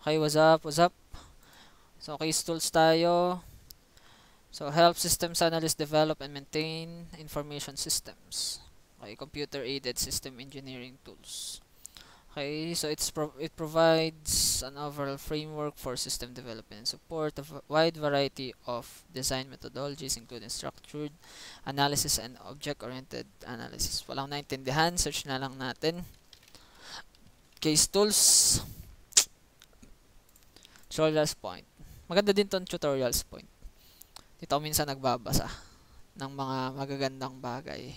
Okay, what's up? What's up? So, case tools tayo. So, help systems analysts develop and maintain information systems. Okay, computer-aided system engineering tools. Okay, so it provides an overall framework for system development and support a wide variety of design methodologies including structured analysis and object-oriented analysis. Walang naintindihan, search na lang natin. Case tools, tutorials point. Maganda din tong tutorials point. Dito ako minsan nagbabasa ng mga magagandang bagay.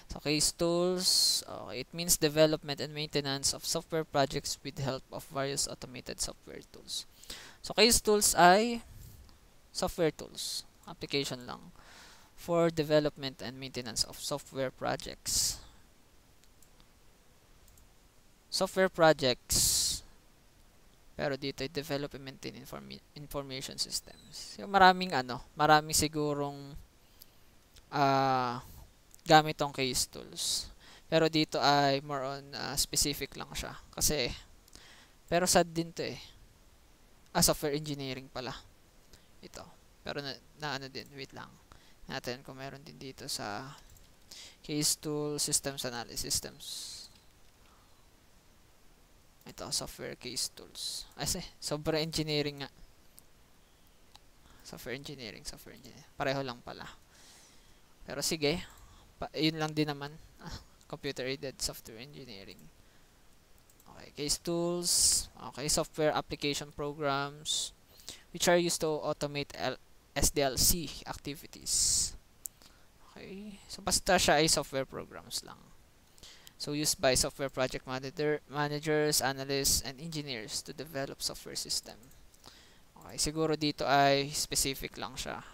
So, case tools, it means development and maintenance of software projects with help of various automated software tools. So, case tools ay software tools, application lang, for development and maintenance of software projects. Software projects, pero dito ay develop and maintain information systems. Yung maraming sigurong gamit tong case tools. Pero dito ay more on specific lang siya. Kasi, pero sad din to eh. Software engineering pala. Ito. Pero na ano din, wait lang. Natin kung meron din dito sa case tool, systems analysis systems. Ito, software case tools. Software engineering nga. Software engineering. Pareho lang pala. Pero sige, yun lang din naman. Computer-aided software engineering. Okay, case tools. Okay, software application programs which are used to automate SDLC activities. Okay, so basta siya ay software programs lang. So used by software project managers, analysts, and engineers to develop software system. Okay, siguro dito ay specific lang siya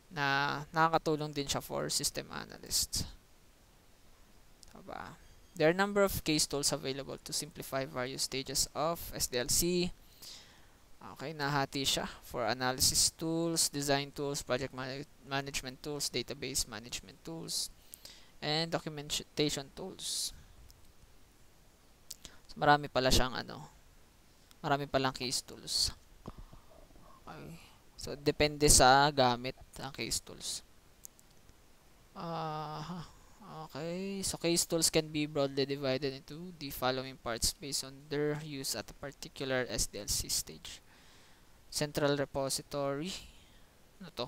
na nakakatulong din siya for system analysts. Diba? There are a number of case tools available to simplify various stages of SDLC. Okay, nahati siya for analysis tools, design tools, project management tools, database management tools, and documentation tools. So, marami palang case tools. Okay. So, depende sa gamit ang case tools. Okay, so case tools can be broadly divided into the following parts based on their use at a particular SDLC stage. Central repository. Ano to?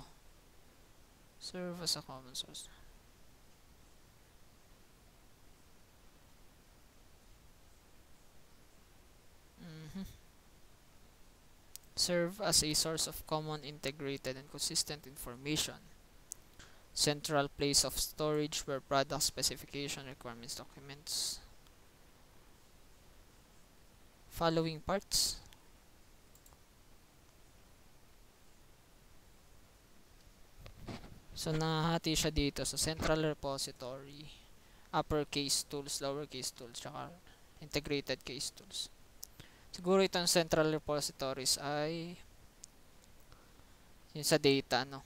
Serve as a common source. Serve as a source of common, integrated, and consistent information. Central place of storage where product specification requirements documents. Following parts. So, nahati siya dito sa central repository, uppercase tools, lowercase tools, tsaka integrated case tools. Siguro itong central repositories ay yun sa data, no?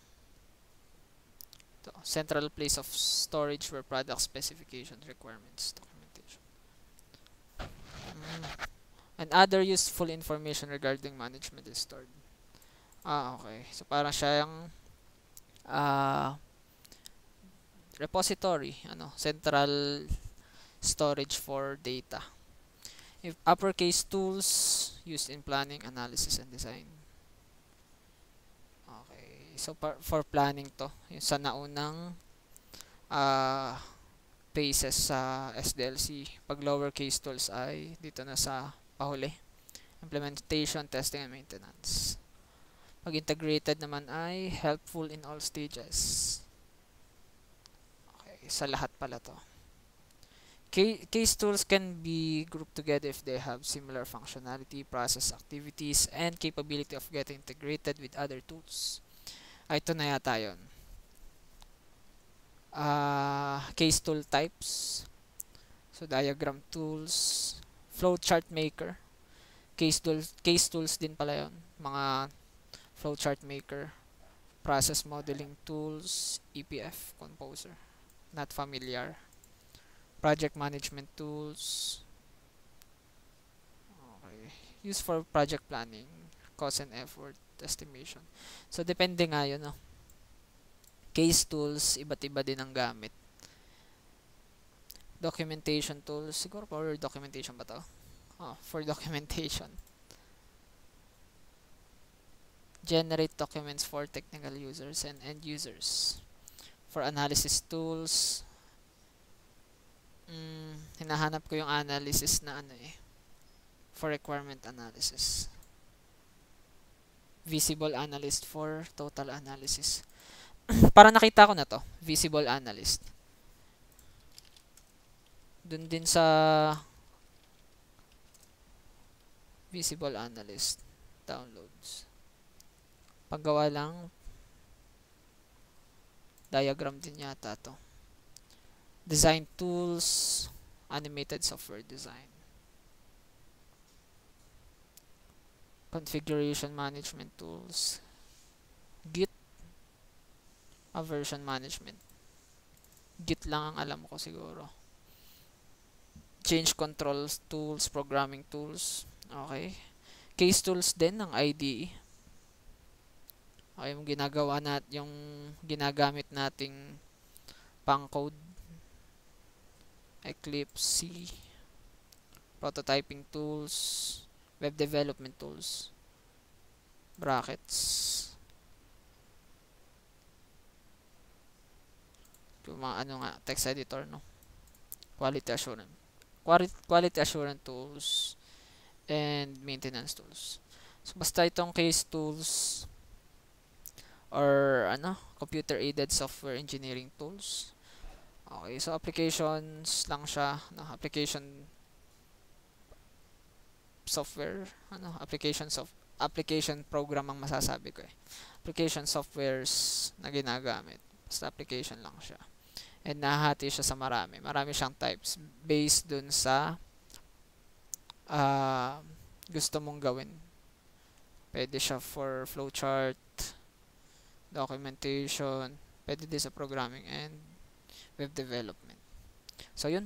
Ito, central place of storage where product specifications, requirements, documentation. And other useful information regarding management is stored. Okay. So, parang siya yung repository, central storage for data. If uppercase tools used in planning, analysis, and design. Okay, so for planning to, yung sa naunang phases sa SDLC. Pag lowercase tools ay dito na sa pahuli. Implementation, testing, and maintenance. Pag integrated naman ay helpful in all stages. Okay, sa lahat pala to. Case tools can be grouped together if they have similar functionality, process activities, and capability of getting integrated with other tools. Ito na yata yun. Case tool types. So, diagram tools, flowchart maker. Case tools din pala yun. Mga flowchart maker, process modeling tools, EPF, composer. Not familiar. Project management tools. Okay. Used for project planning, cost and effort estimation. So, depende nga yun, no? Case tools, iba't iba din ang gamit. Documentation tools, siguro for documentation ba to? Oh, for documentation. Generate documents for technical users and end users. For analysis tools, hinahanap ko yung analysis na ano eh. For requirement analysis. Visible analyst for total analysis. Para nakita ko na to, visible analyst. Dun din sa visible analyst downloads. Paggawa lang diagram din yata to. Design tools, animated software design. Configuration management tools. Git, version management. Git lang ang alam ko siguro. Change controls tools, programming tools. Okay. Case tools din ng IDE. Okay, yung ginagamit nating pang code. Eclipse, C, prototyping tools, web development tools, brackets. Yung mga ano nga, text editor, no? Quality assurance tools and maintenance tools. So basta itong case tools or computer aided software engineering tools. Okay, so applications lang siya, application software, application program ang masasabi ko eh. Application softwares na ginagamit. Basta application lang siya. And nahati siya sa marami siyang types based dun sa gusto mong gawin. Pwede siya for flowchart, documentation, pwede din sa programming and web development. So yun,